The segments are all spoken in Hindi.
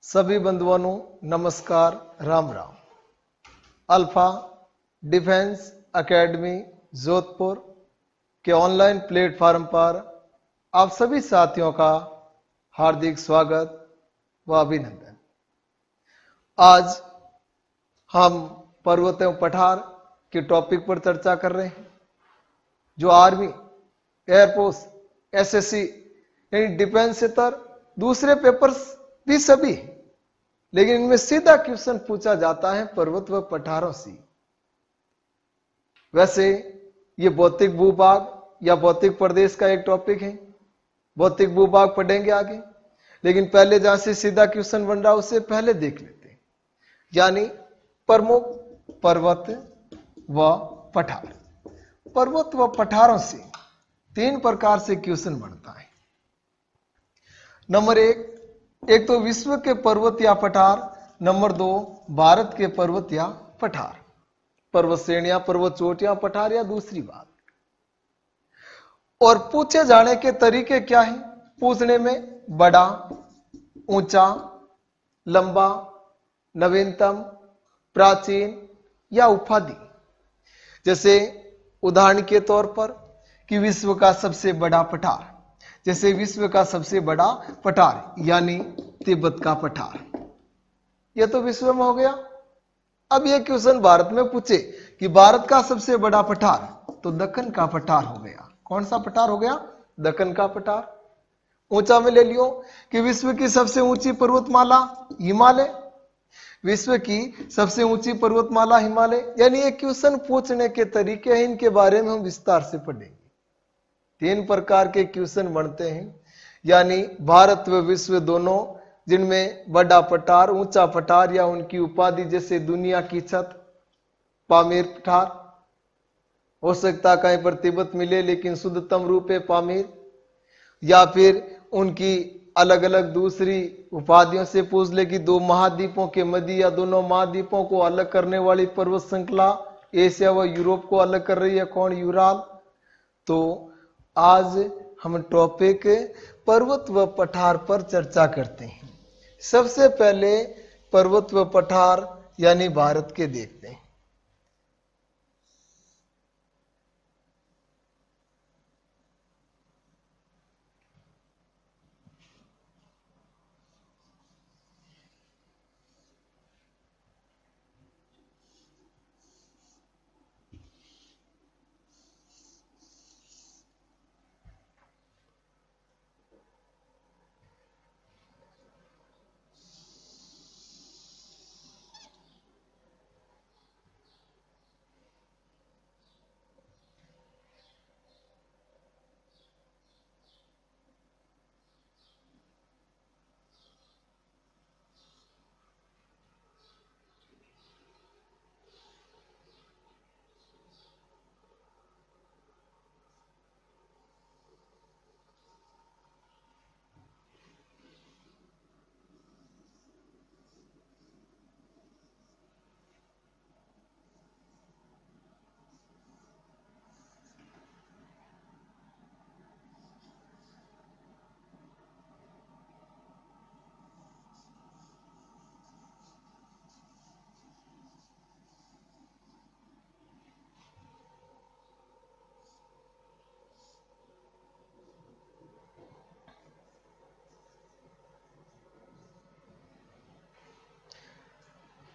सभी बंधुओं नमस्कार, Ram Ram. Alpha defence academy Jodhpur के ऑनलाइन प्लेटफॉर्म पर आप सभी साथियों का हार्दिक स्वागत व अभिनंदन। आज हम पर्वत एवं पठार के टॉपिक पर चर्चा कर रहे हैं, जो आर्मी, एयरफोर्स, एसएससी यानी डिफेंस से तर दूसरे पेपर्स भी सभी, लेकिन इनमें सीधा क्वेश्चन पूछा जाता है पर्वत व पठारों से। वैसे ये भौतिक भूभाग या भौतिक प्रदेश का एक टॉपिक है, भौतिक भूभाग पढ़ेंगे आगे, लेकिन पहले जहां से सीधा क्वेश्चन बन रहा है उससे पहले देख लेते हैं, यानी प्रमुख पर्वत व पठार। पर्वत व पठारों से तीन प्रकार से क्वेश्चन बनता है। नंबर एक तो विश्व के पर्वत या पठार, नंबर 2 भारत के पर्वत या पठार, पर्वत श्रेणियां, पर्वत चोटियां, पठार या दूसरी बात। और पूछे जाने के तरीके क्या हैं? पूछने में बड़ा, ऊंचा, लंबा, नवीनतम, प्राचीन या उपाधि। जैसे उदाहरण के तौर पर कि विश्व का सबसे बड़ा पठार, जैसे विश्व का सबसे बड़ा पठार यानी तिब्बत का पठार, यह तो विश्व में हो गया। अब यह क्वेश्चन भारत में पूछे कि भारत का सबसे बड़ा पठार, तो दक्कन का पठार हो गया। कौन सा पठार हो गया? दक्कन का पठार। ऊंचा में ले लियो कि विश्व की सबसे ऊंची पर्वतमाला हिमालय, विश्व की सबसे ऊंची पर्वतमाला हिमालय। यानी एक क्वेश्चन पूछने के तरीके हैं, इनके बारे में हम विस्तार से पढ़ेंगे। तीन प्रकार के क्वेश्चन बनते हैं, यानी भारत व विश्व दोनों, जिनमें बड़ा पठार, ऊंचा पठार या उनकी उपाधि, जैसे दुनिया की छत पामीर पठार। हो सकता कहीं पर तिब्बत मिले, लेकिन शुद्धतम रूप है पामीर। या फिर उनकी अलग अलग दूसरी उपाधियों से पूछ ले कि दो महाद्वीपों के मध्य या दोनों महाद्वीपों को अलग करने वाली पर्वत श्रृंखला एशिया व यूरोप को अलग कर रही है, कौन? यूराल। तो आज हम टॉपिक पर्वत व पठार पर चर्चा करते हैं। सबसे पहले पर्वत व पठार यानी भारत के देखते हैं।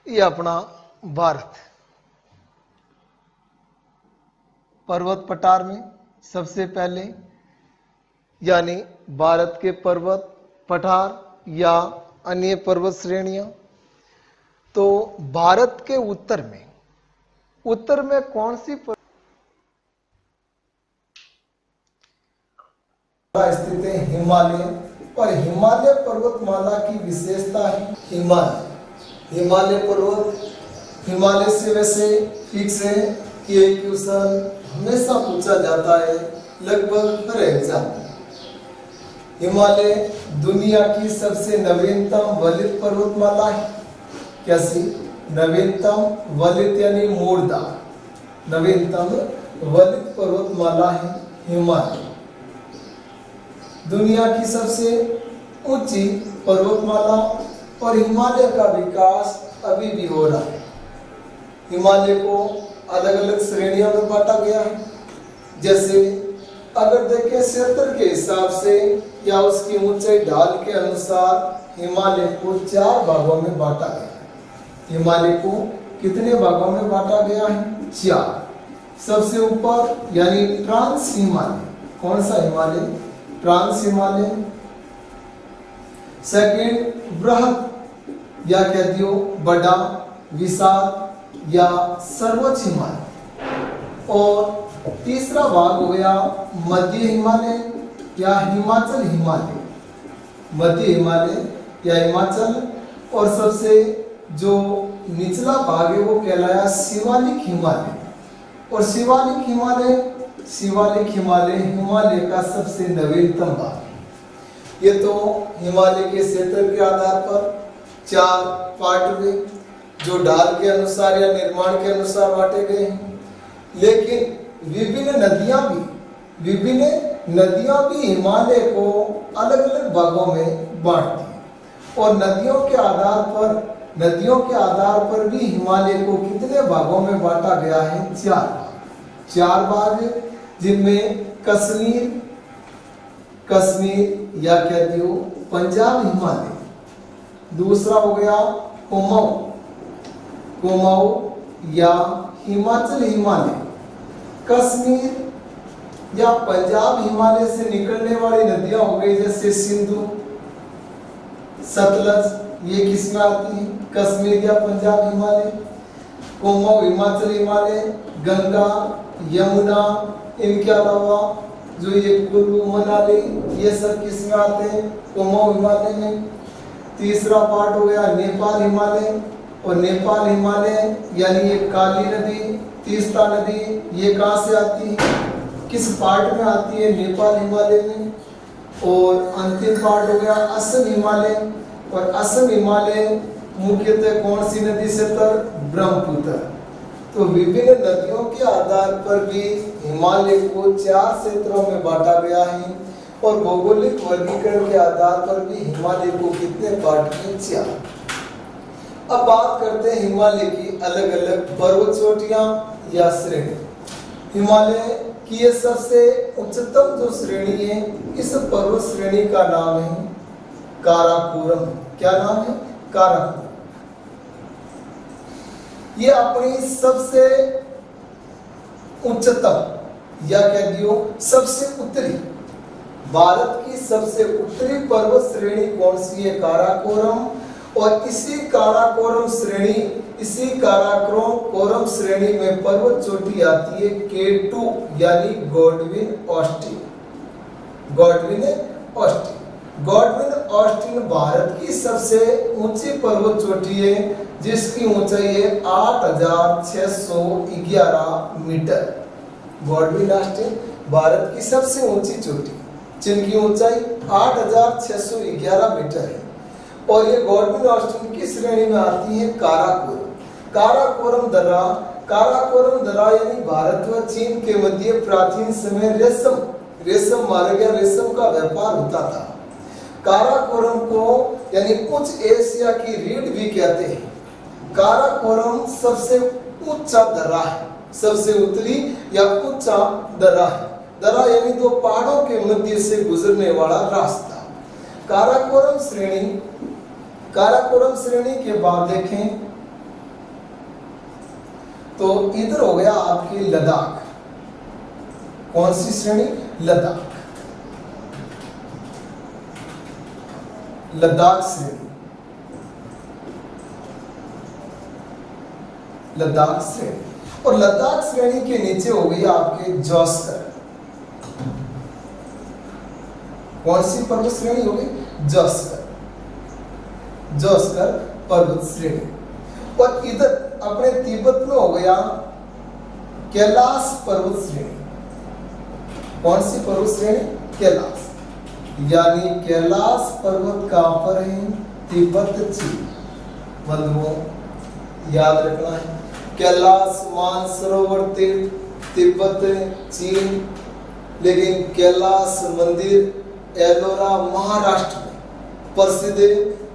ये अपना भारत। पर्वत पठार में सबसे पहले, यानी भारत के पर्वत पठार या अन्य पर्वत श्रेणियां, तो भारत के उत्तर में कौन सी स्थित है? हिमालय। और हिमालय पर्वतमाला की विशेषता है हिमालय पर्वत। हिमालय से वैसे फिक्स है कि एक क्वेश्चन हमेशा पूछा जाता है, लगभग हर एग्जाम में। हिमालय दुनिया की सबसे नवीनतम वलित पर्वतमाला है। कैसी? नवीनतम वलित यानी मोड़दार, नवीनतम वलित पर्वतमाला है हिमालय। दुनिया की सबसे ऊंची पर्वतमाला और हिमालय का विकास अभी भी हो रहा है। हिमालय को अलग अलग श्रेणियों में बांटा गया है। जैसे अगर देखें क्षेत्र के हिसाब से या उसकी ऊंचाई ढाल के अनुसार हिमालय को 4 भागों में बांटा गया है। हिमालय को कितने भागों में बांटा गया है? 4। सबसे ऊपर यानी ट्रांस हिमालय। कौन सा हिमालय? ट्रांस हिमालय। सेकंड बृहद या कह दियो बड़ा, विशाल या सर्वोच्च हिमालय। और तीसरा भाग हो गया मध्य हिमालय या हिमाचल हिमालय। मध्य हिमालय या हिमाचल। और सबसे जो निचला भाग है वो कहलाया शिवालिक हिमालय। और शिवालिक हिमालय हिमालय का सबसे नवीनतम भाग है। ये तो हिमालय के क्षेत्र के आधार पर 4 पार्ट हुए जो ढाल के अनुसार या निर्माण के अनुसार बांटे गए हैं। लेकिन विभिन्न नदियां भी हिमालय को अलग अलग भागों में बांटती हैं। और नदियों के आधार पर भी हिमालय को कितने भागों में बांटा गया है? 4 भाग, जिनमें कश्मीर या कह दियो पंजाब हिमालय। दूसरा हो गया कुमाऊं या हिमाचल हिमालय। कश्मीर या पंजाब हिमालय से निकलने वाली नदियां हो गई जैसे सिंधु, सतलज, ये किसमें आती है? कश्मीर या पंजाब हिमालय। कुमाऊं हिमाचल हिमालय, गंगा, यमुना, इनके अलावा जो ये कुल्लू, मनाली, ये सब किसमें आते हैं? कुमाऊं हिमालय में। तीसरा पार्ट हो गया नेपाल हिमालय। और नेपाल हिमालय यानी ये काली नदी, तीस्ता नदी, ये कहाँ से आती है? किस पार्ट में आती है? नेपाल हिमालय में। और अंतिम पार्ट हो गया असम हिमालय। और असम हिमालय मुख्यतः कौन सी नदी से तर? ब्रह्मपुत्र। तो विभिन्न नदियों के आधार पर भी हिमालय को 4 क्षेत्रों में बांटा गया है। और भौगोलिक वर्गीकरण के आधार पर भी हिमालय को कितने पार्ट में? 4। अब बात करते हैं हिमालय की अलग अलग पर्वत चोटियां या श्रेणी। हिमालय की ये सबसे उच्चतम जो श्रेणी है, इस पर्वत श्रेणी का नाम है काराकोरम। क्या नाम है? काराकोरम। ये अपनी सबसे उच्चतम या कह दियो सबसे उत्तरी, भारत की सबसे उत्तरी पर्वत श्रेणी कौन सी है? काराकोरम। और इसी काराकोरम श्रेणी में पर्वत चोटी आती है K2 यानी गॉडविन ऑस्टिन भारत की सबसे ऊंची पर्वत चोटी है, जिसकी ऊंचाई है 8611 मीटर। गॉडविन ऑस्टिन भारत की सबसे ऊंची चोटी, जिनकी ऊंचाई 8611 मीटर है। और ये गॉडविन ऑस्टिन की श्रेणी में आती है काराकोरम दर्रा यानी भारत व चीन के मध्य प्राचीन समय रेशम मार्ग या रेशम का व्यापार होता था। काराकोरम को यानी उच्च एशिया की रीढ़ भी कहते हैं। काराकोरम सबसे ऊंचा दर्रा है, सबसे उत्तरी या ऊंचा दर्रा है। दर्रा यानी 2 पहाड़ों के मध्य से गुजरने वाला रास्ता। काराकोरम श्रेणी के बाद देखें तो इधर हो गया आपकी लद्दाख। कौन सी श्रेणी? लद्दाख श्रेणी। और लद्दाख श्रेणी के नीचे हो गई आपके जोस्कर। कौन सी पर्वत श्रेणी हो गई? जोस्कर पर्वत श्रेणी। और इधर अपने तिब्बत में हो गया कैलाश पर्वत श्रेणी। कौन सी पर्वत श्रेणी? कैलाश। यानी कैलाश पर्वत कहां पर है? तिब्बत चीन। बंधुओं याद रखना है, कैलाश मानसरोवर तीर्थ तिब्बत चीन, लेकिन कैलाश मंदिर एलोरा महाराष्ट्र में प्रसिद्ध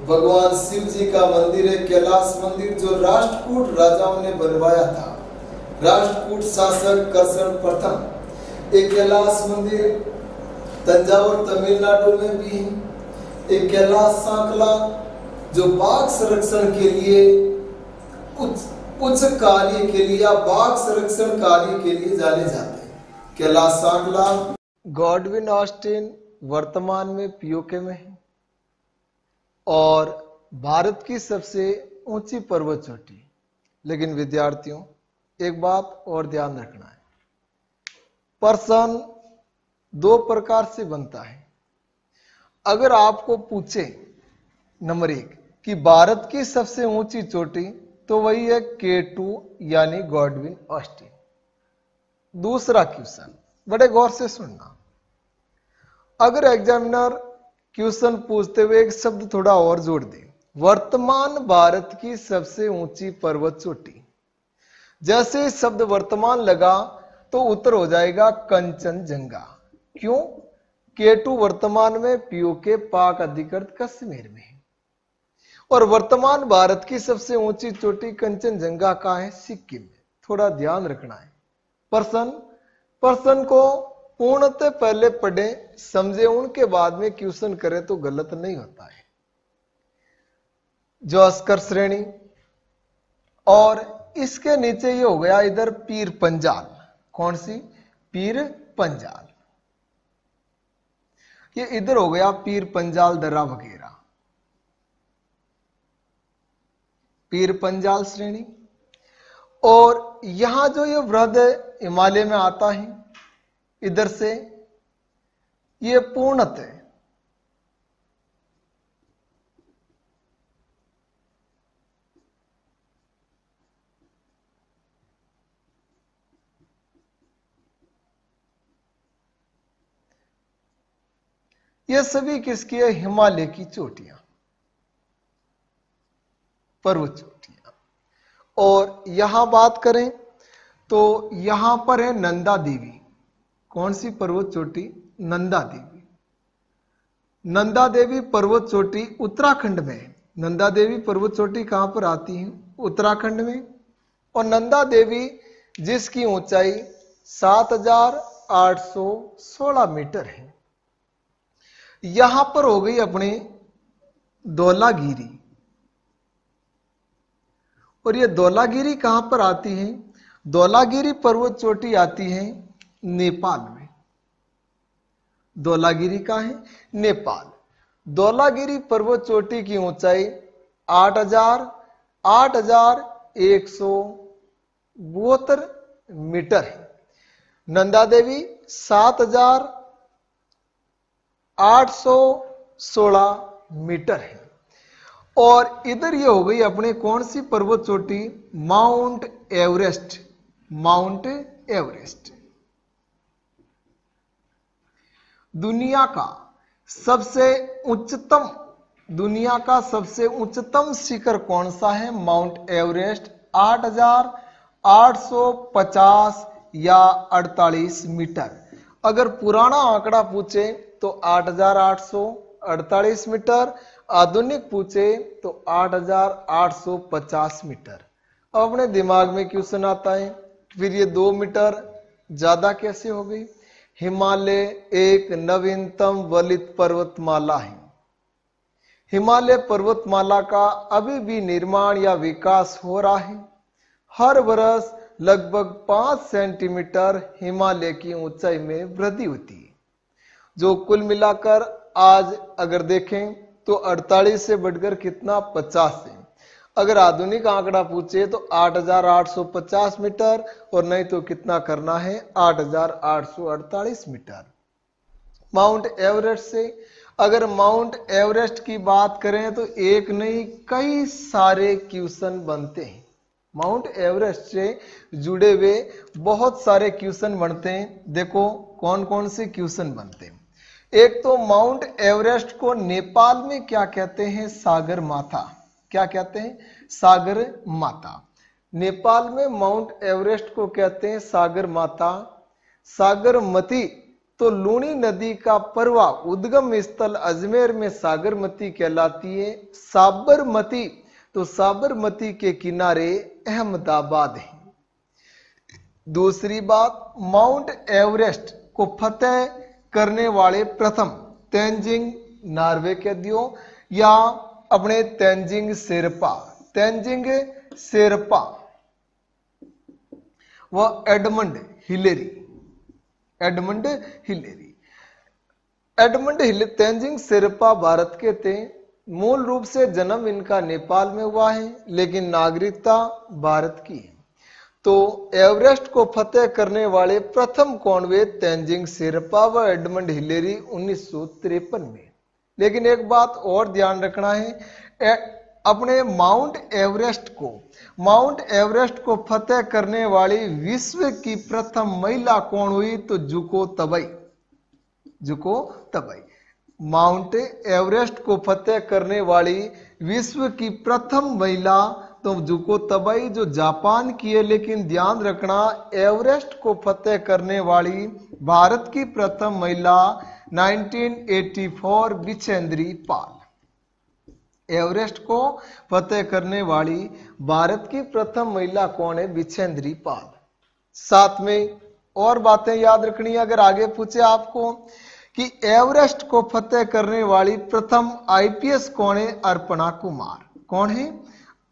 भगवान शिव जी का मंदिर है कैलाश मंदिर, जो राष्ट्रकूट राजाओं ने बनवाया था। राष्ट्रकूट शासक कर्षण प्रथम। एक कैलाश मंदिर तंजावुर तमिलनाडु में भी है। एक कैलाश सांकला जो बाघ संरक्षण के लिए उच्च कार्य के लिए या बाघ संरक्षण कार्य के लिए जाने जाते हैं। कैलाश सांकला। गॉडविन ऑस्टिन वर्तमान में पीओके में है और भारत की सबसे ऊंची पर्वत चोटी। लेकिन विद्यार्थियों, एक बात और ध्यान रखना है, पर्सन दो प्रकार से बनता है। अगर आपको पूछे नंबर 1 कि भारत की सबसे ऊंची चोटी, तो वही है K2 यानी गॉडविन ऑस्टिन। दूसरा क्वेश्चन बड़े गौर से सुनना। अगर एग्जामिनर क्वेश्चन पूछते हुए एक शब्द थोड़ा और जोड़ दे, वर्तमान भारत की सबसे ऊंची पर्वत चोटी, जैसे शब्द वर्तमान लगा तो उत्तर हो जाएगा कंचनजंगा। क्यों? K2 वर्तमान में पीओके पाक अधिकृत कश्मीर में है और वर्तमान भारत की सबसे ऊंची चोटी कंचनजंगा का है सिक्किम में। थोड़ा ध्यान रखना है। पर्सन को पूर्णतः पहले पढ़े समझे, उनके बाद में क्वेश्चन करे तो गलत नहीं होता है। जो अस्कर श्रेणी और इसके नीचे ये हो गया इधर पीर पंजाल। कौन सी? पीर पंजाल। ये इधर हो गया पीर पंजाल दर्रा वगैरह, पीर पंजाल श्रेणी। और यहां जो ये वृहद हिमालय में आता है इधर से, ये पूर्णतः ये सभी किसकी है? हिमालय की चोटियां, पर्वत चोटियां। और यहां बात करें तो यहां पर है नंदा देवी। कौन सी पर्वत चोटी? नंदा देवी। नंदा देवी पर्वत चोटी उत्तराखंड में है। नंदा देवी पर्वत चोटी कहां पर आती है? उत्तराखंड में। और नंदा देवी जिसकी ऊंचाई 7,816 मीटर है। यहां पर हो गई अपने धौलागिरी। और ये धौलागिरी कहां पर आती है? धौलागिरी पर्वत चोटी आती है नेपाल में। धौलागिरी का है नेपाल। धौलागिरी पर्वत चोटी की ऊंचाई 8,172 मीटर है। नंदा देवी 7,816 मीटर है। और इधर ये हो गई अपने कौन सी पर्वत चोटी? Mount Everest. माउंट एवरेस्ट दुनिया का सबसे उच्चतम शिखर कौन सा है? माउंट एवरेस्ट 8,850 या 48 मीटर। अगर पुराना आंकड़ा पूछे तो 8,848 मीटर, आधुनिक पूछे तो 8,850 मीटर। अब अपने दिमाग में क्वेश्चन आता है, फिर ये 2 मीटर ज्यादा कैसे हो गई? हिमालय एक नवीनतम वलित पर्वतमाला है। हिमालय पर्वतमाला का अभी भी निर्माण या विकास हो रहा है। हर वर्ष लगभग 5 सेंटीमीटर हिमालय की ऊंचाई में वृद्धि होती है, जो कुल मिलाकर आज अगर देखें तो 48 से बढ़कर कितना? 50 है। अगर आधुनिक आंकड़ा पूछे तो 8,850 मीटर, और नहीं तो कितना करना है? 8,848 मीटर। माउंट एवरेस्ट से अगर माउंट एवरेस्ट की बात करें तो एक नहीं कई सारे क्वेश्चन बनते हैं। माउंट एवरेस्ट से जुड़े हुए बहुत सारे क्वेश्चन बनते हैं। देखो कौन कौन से क्वेश्चन बनते हैं। एक तो माउंट एवरेस्ट को नेपाल में क्या कहते हैं? सागर माथा। क्या कहते हैं? सागर माता। नेपाल में माउंट एवरेस्ट को कहते हैं सागर माता, सागरमती तो लूणी नदी का प्रवाह उद्गम स्थल अजमेर में सागरमती कहलाती है। साबरमती, तो साबरमती के किनारे अहमदाबाद है। दूसरी बात, माउंट एवरेस्ट को फतेह करने वाले प्रथम तेंजिंग नार्वे के दियो या अपने तेंजिंग शेरपा, तेंजिंग शेरपा व Edmund Hillary, Edmund Hillary, Edmund Hillary. Tenzing Sherpa Bharat के थे। मूल रूप से जन्म इनका नेपाल में हुआ है, लेकिन नागरिकता भारत की है। तो एवरेस्ट को फतेह करने वाले प्रथम कौन वे? तेंजिंग शेरपा व एडमंड हिलेरी 1953 में। लेकिन एक बात और ध्यान रखना है, अपने माउंट एवरेस्ट को फतेह करने वाली विश्व की प्रथम महिला कौन हुई? तो जुको तबई, जुको तबई। माउंट एवरेस्ट को फतेह करने वाली विश्व की प्रथम महिला तो जुको तबई, जो जापान की है। लेकिन ध्यान रखना, एवरेस्ट को फतेह करने वाली भारत की प्रथम महिला 1984 बिछेंद्री पाल। एवरेस्ट को फतेह करने वाली भारत की प्रथम महिला कौन है? बिछेंद्री पाल। साथ में और बातें याद रखनी है। अगर आगे पूछे आपको कि एवरेस्ट को फतेह करने वाली प्रथम आईपीएस कौन है? अर्पणा कुमार। कौन है?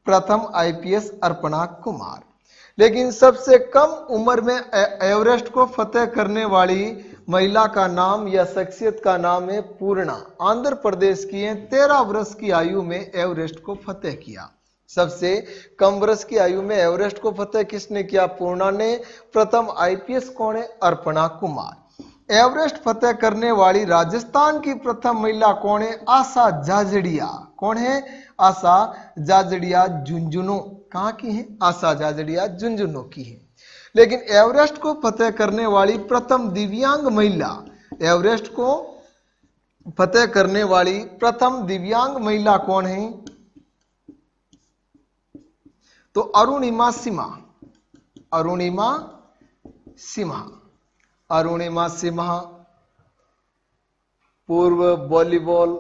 प्रथम आईपीएस अर्पणा कुमार। लेकिन सबसे कम उम्र में एवरेस्ट को फतेह करने वाली महिला का नाम या शख्सियत का नाम है पूर्णा, आंध्र प्रदेश की है। 13 वर्ष की आयु में एवरेस्ट को फतेह किया। सबसे कम वर्ष की आयु में एवरेस्ट को फतेह किसने किया? पूर्णा ने। प्रथम आईपीएस कौन है? अर्पणा कुमार। एवरेस्ट फतेह करने वाली राजस्थान की प्रथम महिला कौन है? आशा जाजड़िया। कौन है? आशा जाजड़िया झुंझुनू। कहां की है? आशा जाजड़िया झुंझुनू की है। लेकिन एवरेस्ट को फतेह करने वाली प्रथम दिव्यांग महिला, एवरेस्ट को फतेह करने वाली प्रथम दिव्यांग महिला कौन है? तो अरुणिमा सिन्हा, अरुणिमा सिन्हा। अरुणिमा सिन्हा पूर्व वॉलीबॉल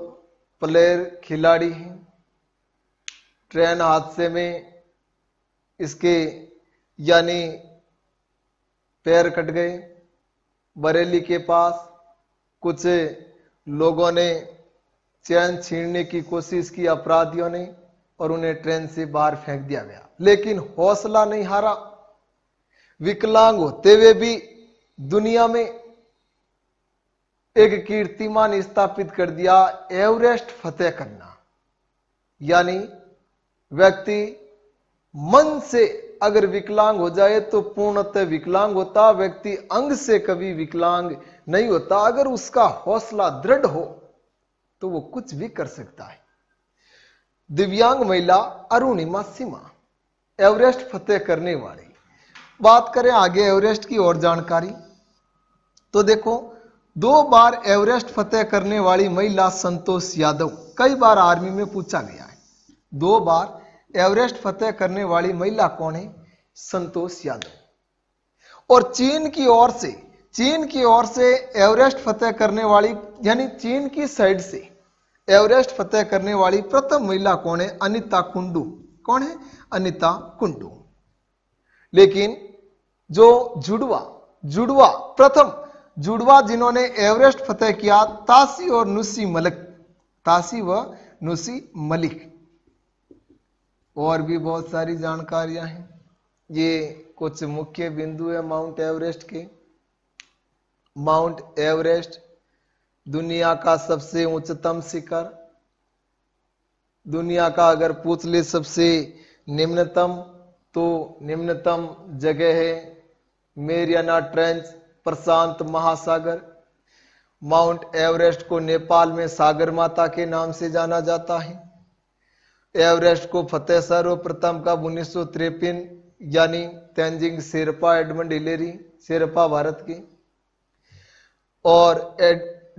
प्लेयर खिलाड़ी हैं। ट्रेन हादसे में इसके यानी पैर कट गए। बरेली के पास कुछ लोगों ने चैन छीनने की कोशिश की, अपराधियों ने, और उन्हें ट्रेन से बाहर फेंक दिया गया। लेकिन हौसला नहीं हारा। विकलांग होते हुए भी दुनिया में एक कीर्तिमान स्थापित कर दिया, एवरेस्ट फतेह करना। यानी व्यक्ति मन से अगर विकलांग हो जाए तो पूर्णतः विकलांग होता, व्यक्ति अंग से कभी विकलांग नहीं होता। अगर उसका हौसला दृढ़ हो तो वो कुछ भी कर सकता है। दिव्यांग महिला अरुणिमा सिन्हा, एवरेस्ट फतेह करने वाली। बात करें आगे एवरेस्ट की और जानकारी, तो देखो 2 बार एवरेस्ट फतेह करने वाली महिला संतोष यादव। कई बार आर्मी में पूछा गया है। 2 बार एवरेस्ट फतेह करने वाली महिला कौन है? संतोष यादव। और चीन की ओर से एवरेस्ट फतेह करने वाली, यानी चीन की साइड से एवरेस्ट फतेह करने वाली प्रथम महिला कौन है? अनिता कुंडू। कौन है? अनिता कुंडू। लेकिन जो प्रथम जुड़वा जिन्होंने एवरेस्ट फतेह किया, तासी और नुसी मलिक, तासी व नुसी मलिक। और भी बहुत सारी जानकारियां हैं। ये कुछ मुख्य बिंदु है माउंट एवरेस्ट के। माउंट एवरेस्ट दुनिया का सबसे उच्चतम शिखर। दुनिया का अगर पूछ ले सबसे निम्नतम, तो निम्नतम जगह है मेरियाना ट्रेंच, प्रशांत महासागर। माउंट एवरेस्ट को नेपाल में सागर माता के नाम से जाना जाता है। एवरेस्ट को फतेह सर्वप्रथम कब? 1953, यानी तेंजिंग शेरपा, एडमंड हिलेरी शेरपा भारत के। और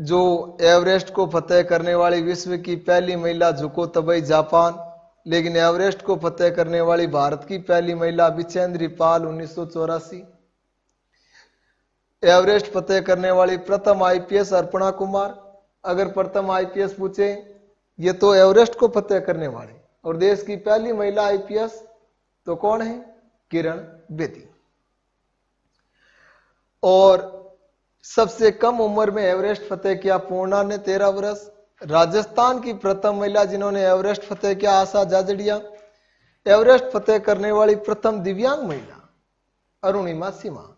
जो एवरेस्ट को फतेह करने वाली विश्व की पहली महिला जुको तबई, जापान। लेकिन एवरेस्ट को फतेह करने वाली भारत की पहली महिला बिछेंद्री पाल, 1984। एवरेस्ट फतेह करने वाली प्रथम आईपीएस अर्पणा कुमार। अगर प्रथम आईपीएस पूछे, ये तो एवरेस्ट को फतेह करने वाली, और देश की पहली महिला आईपीएस तो कौन है? किरण बेदी। और सबसे कम उम्र में एवरेस्ट फतेह किया पूर्णा ने 13 वर्ष। राजस्थान की प्रथम महिला जिन्होंने एवरेस्ट फतेह किया आशा जाजड़िया। एवरेस्ट फतेह करने वाली प्रथम दिव्यांग महिला अरुणिमा सिन्हा।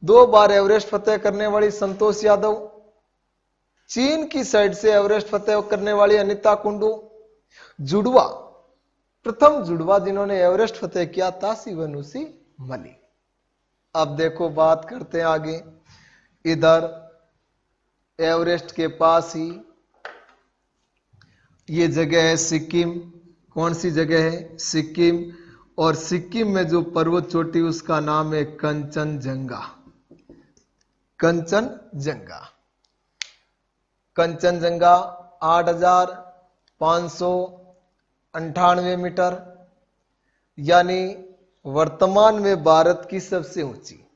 2 बार एवरेस्ट फतेह करने वाली संतोष यादव। चीन की साइड से एवरेस्ट फतेह करने वाली अनिता कुंडू। जुड़वा, प्रथम जुड़वा जिन्होंने एवरेस्ट फतेह किया तासी वनुसी मलिक। अब देखो बात करते हैं आगे। इधर एवरेस्ट के पास ही ये जगह है सिक्किम। कौन सी जगह है? सिक्किम। और सिक्किम में जो पर्वत चोटी उसका नाम है कंचनजंगा। कंचनजंगा। कंचनजंगा 8,598 मीटर, यानी वर्तमान में भारत की सबसे ऊंची।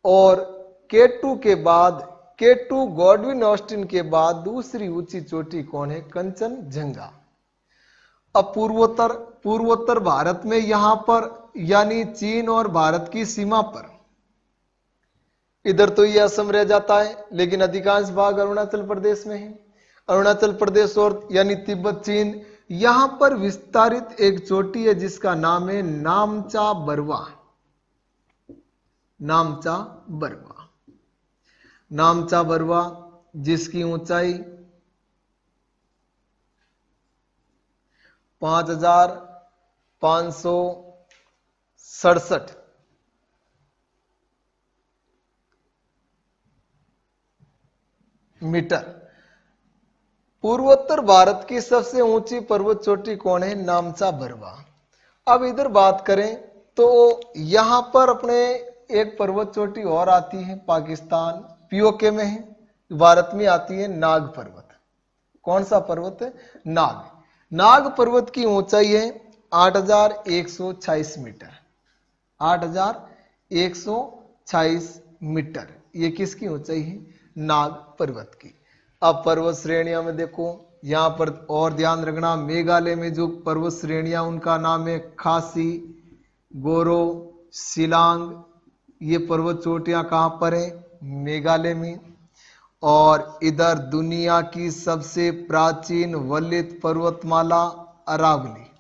और K2 के बाद, K2 गॉडविन ऑस्टिन के बाद दूसरी ऊंची चोटी कौन है? कंचनजंगा। अब पूर्वोत्तर भारत में यहां पर, यानी चीन और भारत की सीमा पर, इधर तो ये असम रह जाता है, लेकिन अधिकांश भाग अरुणाचल प्रदेश में है। अरुणाचल प्रदेश और यानी तिब्बत चीन, यहां पर विस्तारित एक चोटी है जिसका नाम है नामचा बरवा। नामचा बरवा। नामचा बरवा जिसकी ऊंचाई 5,567 मीटर। पूर्वोत्तर भारत की सबसे ऊंची पर्वत चोटी कौन है? नामचा बरवा। अब इधर बात करें तो यहां पर अपने एक पर्वत चोटी और आती है, पाकिस्तान पीओके में है, भारत में आती है नाग पर्वत। कौन सा पर्वत है? नाग। नाग पर्वत की ऊंचाई है 8,146 मीटर। 8,146 मीटर ये किसकी ऊंचाई है? नाग पर्वत की। अब पर्वत श्रेणियां में देखो, यहां पर और ध्यान रखना, मेघालय में जो पर्वत श्रेणियां उनका नाम है खासी, गोरो, शिलांग। ये पर्वत चोटियां कहां पर है? मेघालय में। और इधर दुनिया की सबसे प्राचीन वलित पर्वतमाला अरावली।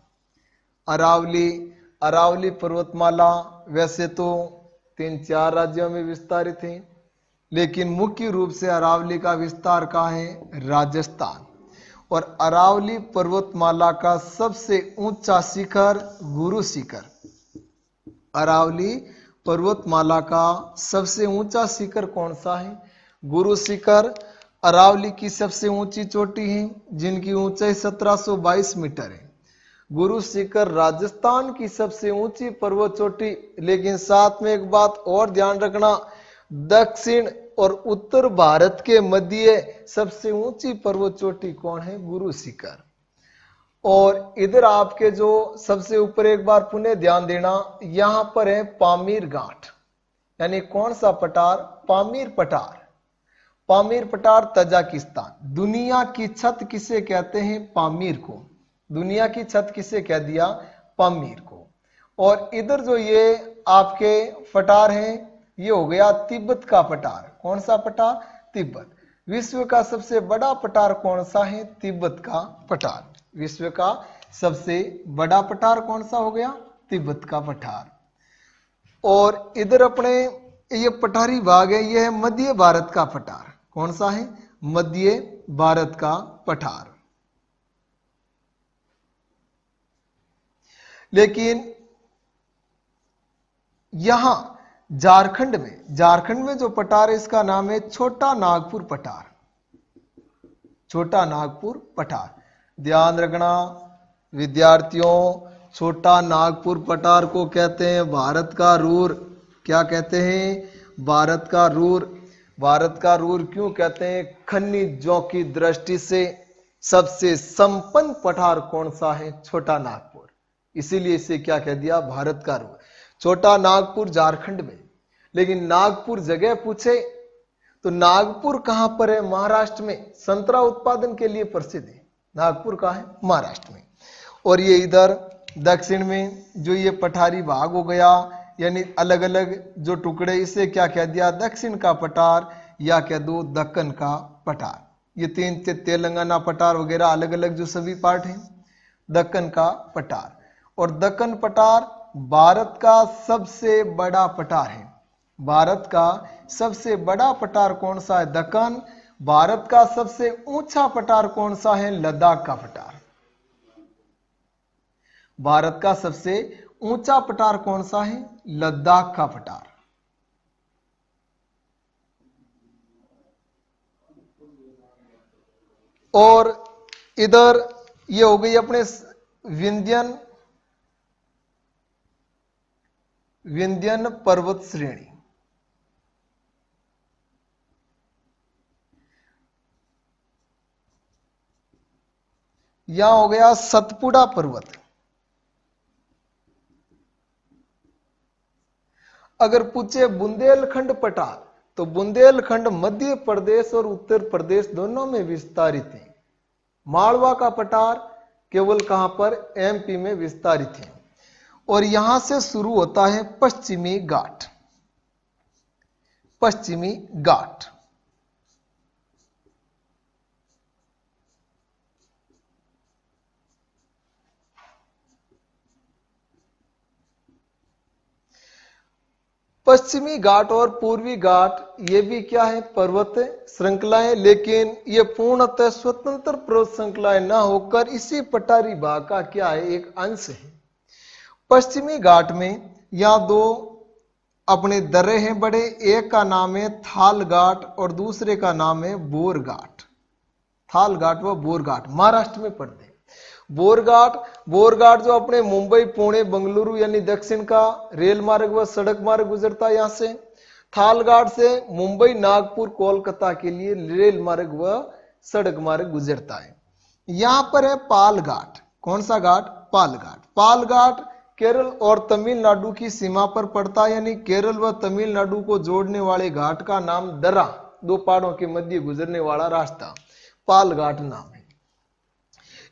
अरावली पर्वतमाला वैसे तो 3-4 राज्यों में विस्तारित है, लेकिन मुख्य रूप से अरावली का विस्तार कहाँ है? राजस्थान। और अरावली पर्वतमाला का सबसे ऊंचा शिखर गुरु शिखर। अरावली पर्वतमाला का सबसे ऊंचा शिखर कौन सा है? गुरु शिखर अरावली की सबसे ऊंची चोटी है, जिनकी ऊंचाई 1722 मीटर है। गुरु शिखर राजस्थान की सबसे ऊंची पर्वत चोटी, लेकिन साथ में एक बात और ध्यान रखना, दक्षिण और उत्तर भारत के मध्य सबसे ऊंची पर्वत चोटी कौन है? गुरु शिखर। और इधर आपके जो सबसे ऊपर एक बार पुनः ध्यान देना, यहां पर है पामीर घाट, यानी कौन सा पठार? पामीर पठार। पामीर पठार तजाकिस्तान। दुनिया की छत किसे कहते हैं? पामीर को। दुनिया की छत किसे कह दिया? पामीर को। और इधर जो ये आपके पठार हैं, ये हो गया तिब्बत का पठार। कौन सा पठार? तिब्बत। विश्व का सबसे बड़ा पठार कौन सा है? तिब्बत का पठार। विश्व का सबसे बड़ा पठार कौन सा हो गया? तिब्बत का पठार। और इधर अपने ये पठारी भाग है, ये है मध्य भारत का पठार। कौन सा है? मध्य भारत का पठार। लेकिन यहां झारखंड में जो पठार है इसका नाम है छोटा नागपुर पठार। छोटा नागपुर पठार। ध्यान रखना विद्यार्थियों, छोटा नागपुर पठार को कहते हैं भारत का रूर। क्या कहते हैं? भारत का रूर। भारत का रूर क्यों कहते हैं? खनिजों की दृष्टि से सबसे संपन्न पठार कौन सा है? छोटा नागपुर। इसीलिए इसे क्या कह दिया? भारत का रूर। छोटा नागपुर झारखंड में। लेकिन नागपुर जगह पूछे तो नागपुर कहां पर है? महाराष्ट्र में। संतरा उत्पादन के लिए प्रसिद्ध है। नागपुर कहां है? महाराष्ट्र में। और ये इधर दक्षिण में जो ये पठारी भाग हो गया, यानी अलग अलग जो टुकड़े, इसे क्या कह दिया? दक्षिण का पठार या कह दो दक्कन का पठार। ये तीन तेलंगाना पठार वगैरह अलग अलग जो सभी पार्ट हैं, दक्कन का पठार। और दक्कन पठार भारत का सबसे बड़ा पठार है। भारत का सबसे बड़ा पठार कौन सा है? दक्कन। भारत का सबसे ऊंचा पठार कौन सा है? लद्दाख का पठार। भारत का सबसे ऊंचा पठार कौन सा है? लद्दाख का पठार। और इधर ये हो गई अपने विंध्यन पर्वत श्रेणी। यहां हो गया सतपुड़ा पर्वत। अगर पूछे बुंदेलखंड पठार, तो बुंदेलखंड मध्य प्रदेश और उत्तर प्रदेश दोनों में विस्तारित है। मालवा का पठार केवल कहां पर? एमपी में विस्तारित है। और यहां से शुरू होता है पश्चिमी घाट। पश्चिमी घाट। पश्चिमी घाट और पूर्वी घाट ये भी क्या है? पर्वत श्रृंखलाएं, लेकिन ये पूर्णतः स्वतंत्र पर्वत श्रृंखलाएं ना होकर इसी पठारी भाग का क्या है? एक अंश है। पश्चिमी घाट में यहां दो अपने दर्रे हैं बड़े, एक का नाम है थाल घाट और दूसरे का नाम है बोर घाट। थाल घाट व बोर घाट महाराष्ट्र में पड़ते हैं। बोर घाट जो अपने मुंबई, पुणे, बंगलुरु यानी दक्षिण का रेल मार्ग व सड़क मार्ग गुजरता है यहां से। थाल घाट से मुंबई, नागपुर, कोलकाता के लिए रेल मार्ग व सड़क मार्ग गुजरता है। यहां पर है पाल घाट। कौन सा घाट? पाल घाट। पाल घाट केरल और तमिलनाडु की सीमा पर पड़ता है, यानी केरल व तमिलनाडु को जोड़ने वाले घाट का नाम दर्रा, दो पहाड़ों के मध्य गुजरने वाला रास्ता, पाल घाट नाम है।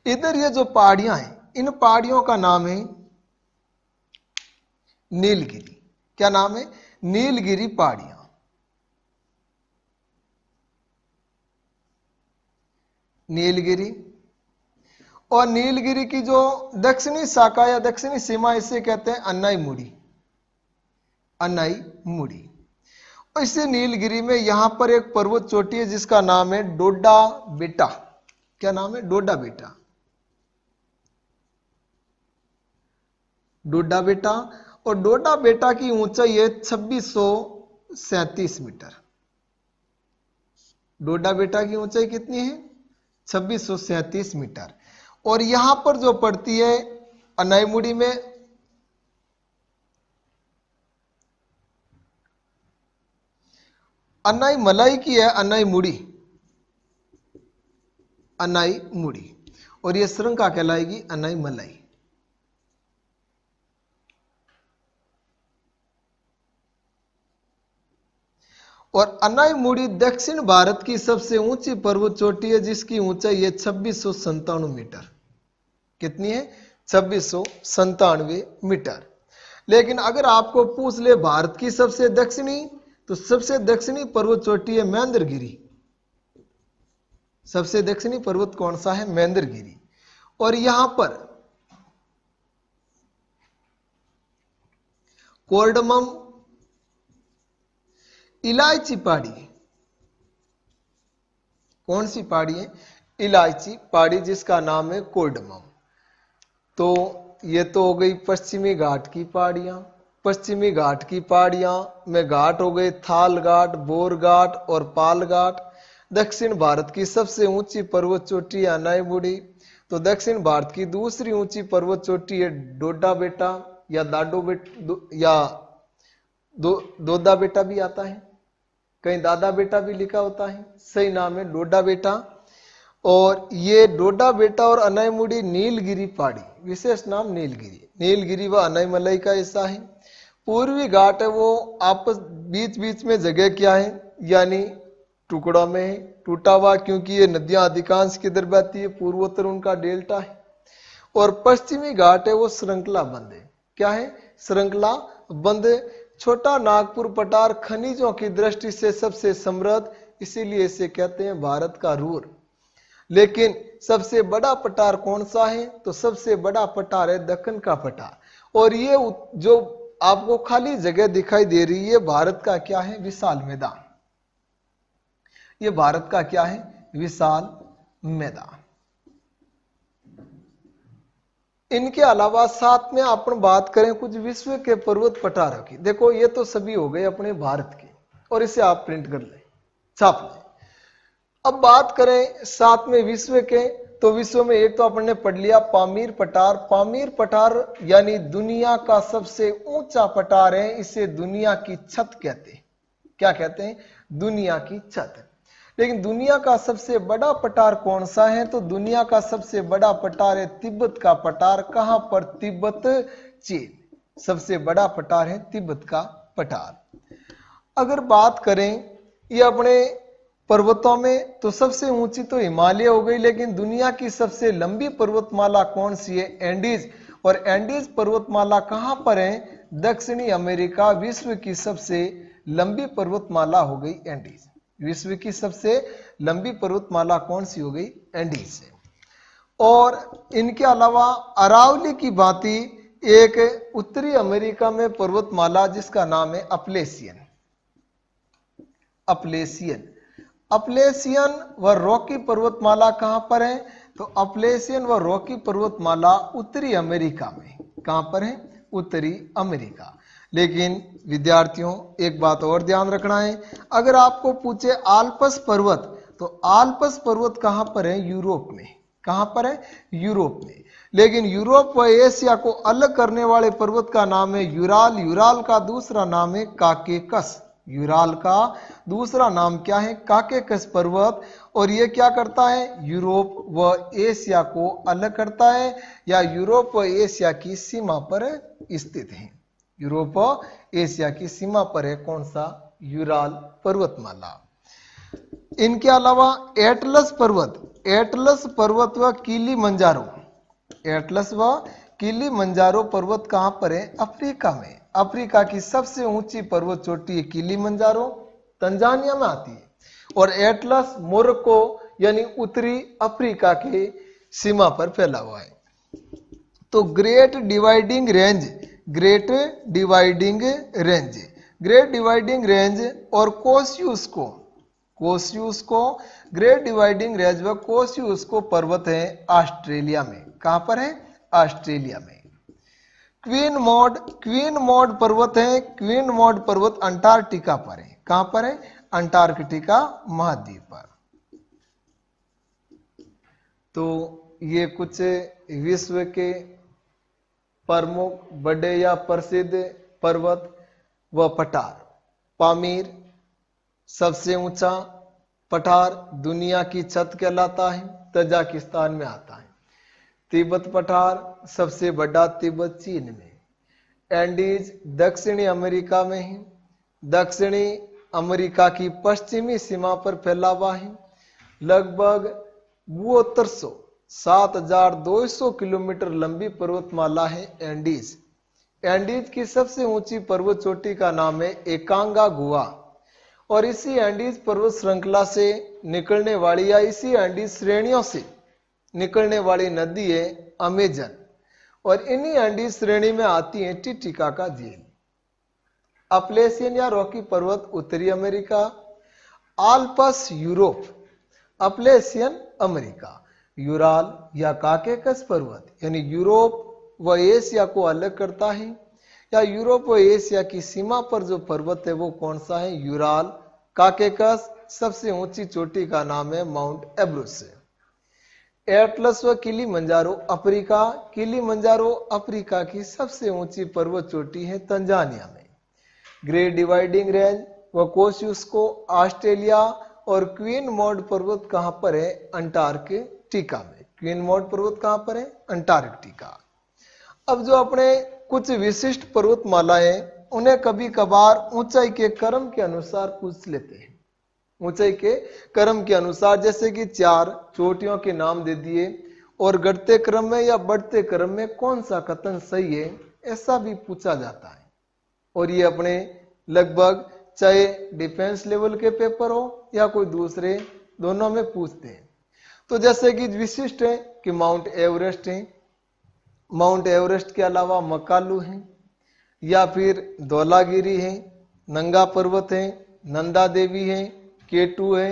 इधर ये जो पहाड़ियां हैं, इन पहाड़ियों का नाम है नीलगिरी। क्या नाम है? नीलगिरी पहाड़ियां। नीलगिरी। और नीलगिरी की जो दक्षिणी शाखा या दक्षिणी सीमा, इसे कहते हैं अन्नाईमुड़ी। अन्नाईमुड़ी। और इसी नीलगिरी में यहां पर एक पर्वत चोटी है जिसका नाम है डोडा बेटा। क्या नाम है? डोडा बेटा। डोडा बेटा। और डोडा बेटा की ऊंचाई है 2637 मीटर। डोडा बेटा की ऊंचाई कितनी है? 2637 मीटर। और यहां पर जो पड़ती है अन्नाईमुड़ी में, अन्नाईमलाई की है अन्नाईमुड़ी। अन्नाईमुड़ी। और यह श्रृंखला कहलाएगी अन्नाईमलाई। और अन्नाईमुड़ी दक्षिण भारत की सबसे ऊंची पर्वत चोटी है जिसकी ऊंचाई है 2697 मीटर। कितनी है? 2697 मीटर। लेकिन अगर आपको पूछ ले भारत की सबसे दक्षिणी, तो सबसे दक्षिणी पर्वत चोटी है महेंद्रगिरी। सबसे दक्षिणी पर्वत कौन सा है? महेंद्रगिरी। और यहां पर कोर्डमम इलायची पहाड़ी। कौन सी पहाड़ी है? इलायची पहाड़ी, जिसका नाम है कोर्डमम। तो ये तो हो गई पश्चिमी घाट की पहाड़ियां। पश्चिमी घाट की पहाड़ियां में घाट हो गए थाल घाट, बोर घाट और पाल घाट। दक्षिण भारत की सबसे ऊंची पर्वत चोटी है अन्नाईमुड़ी। तो दक्षिण भारत की दूसरी ऊंची पर्वत चोटी है डोडा बेटा या दाडो बेटा या दोदा बेटा भी आता है, कहीं दादा बेटा भी लिखा होता है। सही नाम है डोडा बेटा। और ये डोडा बेटा और अन्नाईमुड़ी नीलगिरी पहाड़ी, विशेष नाम नीलगिरी। नीलगिरी व अन्नाईमलाई का हिस्सा है। पूर्वी घाट है वो आपस बीच बीच में जगह क्या है, यानी टुकड़ों में है, टूटा हुआ, क्योंकि ये नदियां अधिकांश किधर बहती है, पूर्वोत्तर उनका डेल्टा है। और पश्चिमी घाट है वो श्रृंखला बंद है। क्या है? श्रृंखला बंद। छोटा नागपुर पठार खनिजों की दृष्टि से सबसे समृद्ध, इसीलिए इसे कहते हैं भारत का रूर। लेकिन सबसे बड़ा पठार कौन सा है? तो सबसे बड़ा पठार है दक्कन का पठार। और ये जो आपको खाली जगह दिखाई दे रही है, भारत का क्या है? विशाल मैदान। ये भारत का क्या है? विशाल मैदान। इनके अलावा साथ में अपन बात करें कुछ विश्व के पर्वत पठारों की। देखो ये तो सभी हो गए अपने भारत के, और इसे आप प्रिंट कर ले, छाप ले। अब बात करें साथ में विश्व के, तो विश्व में एक तो अपन ने पढ़ लिया पामीर पठार। पामीर पठार यानी दुनिया का सबसे ऊंचा पठार है, इसे दुनिया की छत कहते हैं। क्या कहते हैं? दुनिया की छत। लेकिन दुनिया का सबसे बड़ा पठार कौन सा है? तो दुनिया का सबसे बड़ा पठार है तिब्बत का पठार। कहां पर? तिब्बत, चीन। सबसे बड़ा पठार है तिब्बत का पठार। अगर बात करें ये अपने पर्वतों में, तो सबसे ऊंची तो हिमालय हो गई, लेकिन दुनिया की सबसे लंबी पर्वतमाला कौन सी है? एंडीज। और एंडीज पर्वतमाला कहां पर है? दक्षिणी अमेरिका। विश्व की सबसे लंबी पर्वतमाला हो गई एंडीज। विश्व की सबसे लंबी पर्वतमाला कौन सी हो गई? एंडीज से। और इनके अलावा अरावली की भांति एक उत्तरी अमेरिका में पर्वतमाला जिसका नाम है अपलेशियन। अपलेशियन। अपलेशियन व रॉकी पर्वतमाला कहां पर है? तो अपलेशियन व रॉकी पर्वतमाला उत्तरी अमेरिका में। कहां पर है? उत्तरी अमेरिका। लेकिन विद्यार्थियों एक बात और ध्यान रखना है, अगर आपको पूछे आल्प्स पर्वत, तो आल्प्स पर्वत कहां पर है? यूरोप में। कहां पर है? यूरोप में। लेकिन यूरोप व एशिया को अलग करने वाले पर्वत का नाम है यूराल। यूराल का दूसरा नाम है काकेकस। यूराल का दूसरा नाम क्या है? काकेकस पर्वत। और ये क्या करता है? यूरोप व एशिया को अलग करता है, या यूरोप व एशिया की सीमा पर स्थित है। यूरोप व एशिया की सीमा पर है कौन सा? यूराल पर्वतमाला। इनके अलावा एटलस पर्वत, एटलस पर्वत व किलिमंजारो, एटलस व किलिमंजारो पर्वत कहां पर है? अफ्रीका में। अफ्रीका की सबसे ऊंची पर्वत चोटी है किलिमंजारो, तंजानिया में आती है। और एटलस मोरक्को यानी उत्तरी अफ्रीका के सीमा पर फैला हुआ है। तो great dividing range, great dividing range, great dividing range और कोसियुस्को, कोसियुस्को ग्रेट डिवाइडिंग रेंज व कोसियुस्को पर्वत है ऑस्ट्रेलिया में। कहां पर है? ऑस्ट्रेलिया में। क्वीन मॉड, क्वीन मॉड पर्वत है, क्वीन मॉड पर्वत अंटार्कटिका पर है। कहां पर है? अंटार्कटिका महाद्वीप पर। तो ये कुछ विश्व के प्रमुख बड़े या प्रसिद्ध पर्वत व पठार। पामीर सबसे ऊंचा पठार दुनिया की छत कहलाता है, तजाकिस्तान में आता है। तिब्बत पठार सबसे बड़ा तिब्बत चीन में। एंडीज दक्षिणी अमेरिका में है, दक्षिणी अमेरिका की पश्चिमी सीमा पर फैला हुआ है। लगभग 7200 किलोमीटर लंबी पर्वतमाला है एंडीज। एंडीज की सबसे ऊंची पर्वत चोटी का नाम है एकांगागुआ। और इसी एंडीज पर्वत श्रृंखला से निकलने वाली या इसी एंडीज श्रेणियों से निकलने वाली नदी है अमेजन। और इन्हीं एंडीज श्रेणी में आती है टिटिकाका झील। अपलेशियन या रॉकी पर्वत उत्तरी America, Alps Europe, Appalachian America. Ural या काकेकस पर्वत यानी यूरोप व एशिया को अलग करता है, या यूरोप व एशिया की सीमा पर जो पर्वत है वो कौन सा है? यूराल। काकेकस सबसे ऊंची चोटी का नाम है माउंट एब्रुस। एटलस व किलिमंजारो अफ्रीका, किलिमंजारो अफ्रीका की सबसे ऊंची पर्वत चोटी है तंजानिया में। ग्रेट डिवाइडिंग रेंज व कोसियुस्को ऑस्ट्रेलिया। और क्वीन मॉड पर्वत कहां पर है? अंटार्कटिका में। क्वीन मॉड पर्वत कहां पर है? अंटार्कटिका। अब जो अपने कुछ विशिष्ट पर्वतमालाएं उन्हें कभी कभार ऊंचाई के क्रम के अनुसार पूछ लेते हैं। ऊंचाई के क्रम के अनुसार, जैसे कि 4 चोटियों के नाम दे दिए और घटते क्रम में या बढ़ते क्रम में कौन सा कथन सही है, ऐसा भी पूछा जाता है। और ये अपने लगभग चाहे डिफेंस लेवल के पेपर हो या कोई दूसरे, दोनों में पूछते हैं। तो जैसे कि विशिष्ट है कि माउंट एवरेस्ट है, माउंट एवरेस्ट के अलावा मकालू है, या फिर धौलागिरी है, नंगा पर्वत है, नंदा देवी है, केटू है,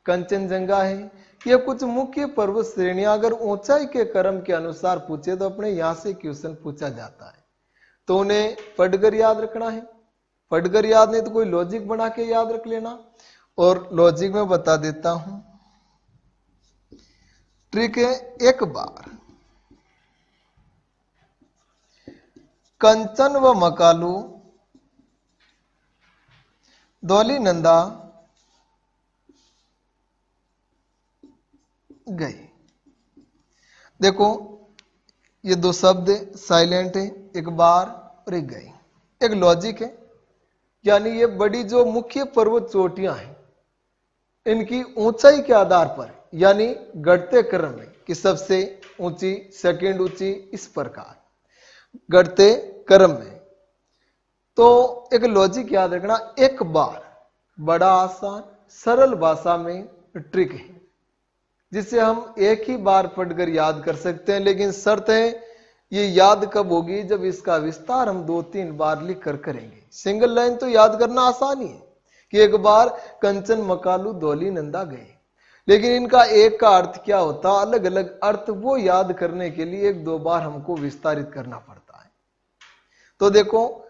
कंचनजंगा है। ये कुछ मुख्य पर्वत श्रेणियां अगर ऊंचाई के क्रम के अनुसार पूछे तो अपने यहां से क्वेश्चन पूछा जाता है, तो उन्हें पढ़कर याद रखना है। पढ़कर याद नहीं तो कोई लॉजिक बना के याद रख लेना। और लॉजिक में बता देता हूं, ट्रिक है, एक बार कंचन व मकालू धौली नंदा गए। देखो ये दो शब्द साइलेंट है, एक बार और एक गए। एक लॉजिक है, यानी ये बड़ी जो मुख्य पर्वत चोटियां हैं इनकी ऊंचाई के आधार पर, यानी घटते क्रम में कि सबसे ऊंची, सेकंड ऊंची, इस प्रकार घटते क्रम में। तो एक लॉजिक याद रखना, एक बार बड़ा आसान सरल भाषा में ट्रिक है जिसे हम एक ही बार पढ़कर याद कर सकते हैं, लेकिन शर्त है ये याद कब होगी, जब इसका विस्तार हम 2-3 बार लिख कर करेंगे। सिंगल लाइन तो याद करना आसान ही है कि एक बार कंचन मकालू धौली नंदा गए, लेकिन इनका एक का अर्थ क्या होता, अलग अलग अर्थ, वो याद करने के लिए 1-2 बार हमको विस्तारित करना पड़ता है। तो देखो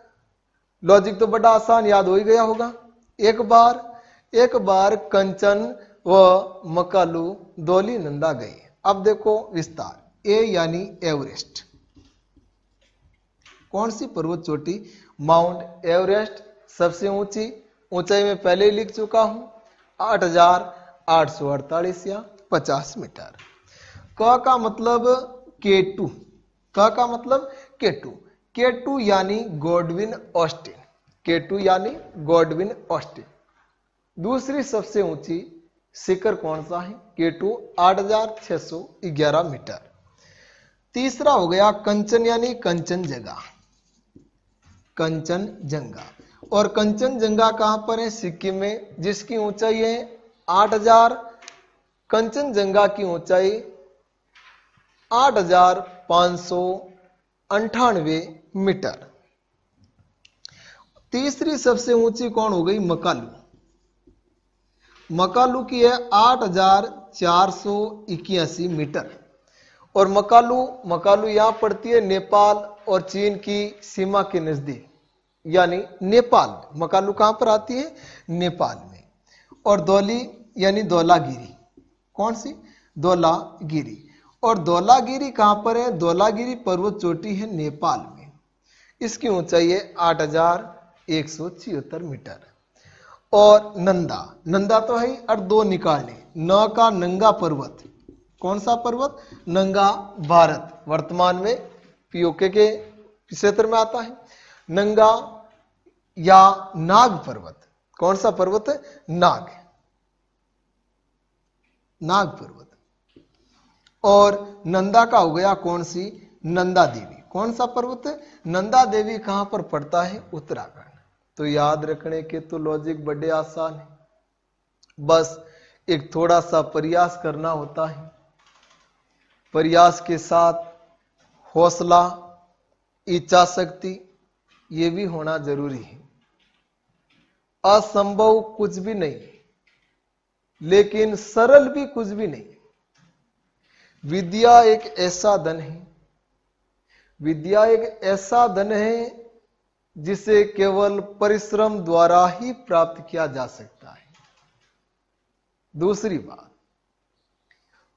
लॉजिक तो बड़ा आसान, याद हो ही गया होगा। एक बार कंचन व मकालू धौली नंदा गए। अब देखो विस्तार, ए यानी एवरेस्ट, कौन सी पर्वत चोटी, माउंट एवरेस्ट सबसे ऊंची, ऊंचाई में पहले ही लिख चुका हूं 8,848 या 50 मीटर। क का मतलब K2, क का मतलब K2, K2 यानी गॉडविन ऑस्टिन, K2 यानी गॉडविन ऑस्टिन। दूसरी सबसे ऊंची शिखर कौन सा है, K2 8,611 मीटर। तीसरा हो गया कंचन यानी कंचनजंगा, कंचनजंगा। और कंचनजंगा कहां पर है, सिक्किम में, जिसकी ऊंचाई है 8,000, कंचनजंगा की ऊंचाई 8,598 मीटर। तीसरी सबसे ऊंची कौन हो गई, मकालू, मकालू की है 8,481 मीटर। और मकालू यहां पड़ती है नेपाल और चीन की सीमा के नजदीक, यानी नेपाल। मकालू कहां पर आती है, नेपाल में। और धौली यानी धौलागिरी, कौन सी, धौलागिरी। और धौलागिरी कहां पर है, धौलागिरी पर्वत चोटी है नेपाल में, इसकी ऊंचाई है 8,176 मीटर। और नंदा तो है, और 2 निकालने, न का नंगा पर्वत, कौन सा पर्वत, नंगा, भारत, वर्तमान में पीओके के क्षेत्र में आता है। नंगा या नाग पर्वत, कौन सा पर्वत है, नाग पर्वत। और नंदा का हो गया कौन सी, नंदा देवी, कौन सा पर्वत है, नंदा देवी कहां पर पड़ता है, उत्तराखंड। तो याद रखने के तो लॉजिक बड़े आसान है, बस एक थोड़ा सा प्रयास करना होता है। प्रयास के साथ हौसला, इच्छा शक्ति, ये भी होना जरूरी है। असंभव कुछ भी नहीं, लेकिन सरल भी कुछ भी नहीं। विद्या एक ऐसा धन है, विद्या एक ऐसा धन है जिसे केवल परिश्रम द्वारा ही प्राप्त किया जा सकता है। दूसरी बात,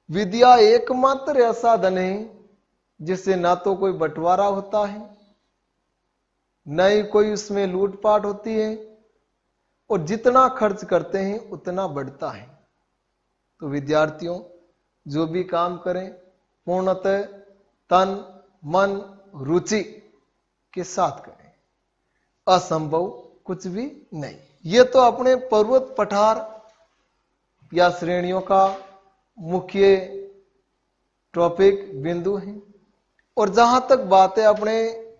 विद्या एकमात्र ऐसा धन है जिससे ना तो कोई बंटवारा होता है, न ही कोई उसमें लूटपाट होती है, और जितना खर्च करते हैं उतना बढ़ता है। तो विद्यार्थियों, जो भी काम करें पूर्णतः तन मन रुचि के साथ करें। असंभव कुछ भी नहीं। ये तो अपने पर्वत पठार या श्रेणियों का मुख्य टॉपिक बिंदु है। और जहां तक बात है अपने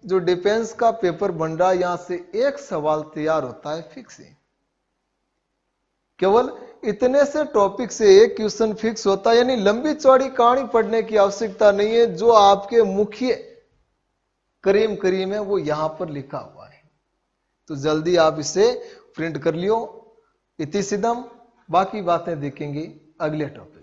जो डिफेंस का पेपर बन रहा है, यहां से एक सवाल तैयार होता है फिक्स है। केवल इतने से टॉपिक से एक क्वेश्चन फिक्स होता है, यानी लंबी चौड़ी कहानी पढ़ने की आवश्यकता नहीं है। जो आपके मुख्य करीम करीम है वो यहां पर लिखा हुआ है, तो जल्दी आप इसे प्रिंट कर लियो। इति सिद्धम, बाकी बातें देखेंगे अगले टॉपिक।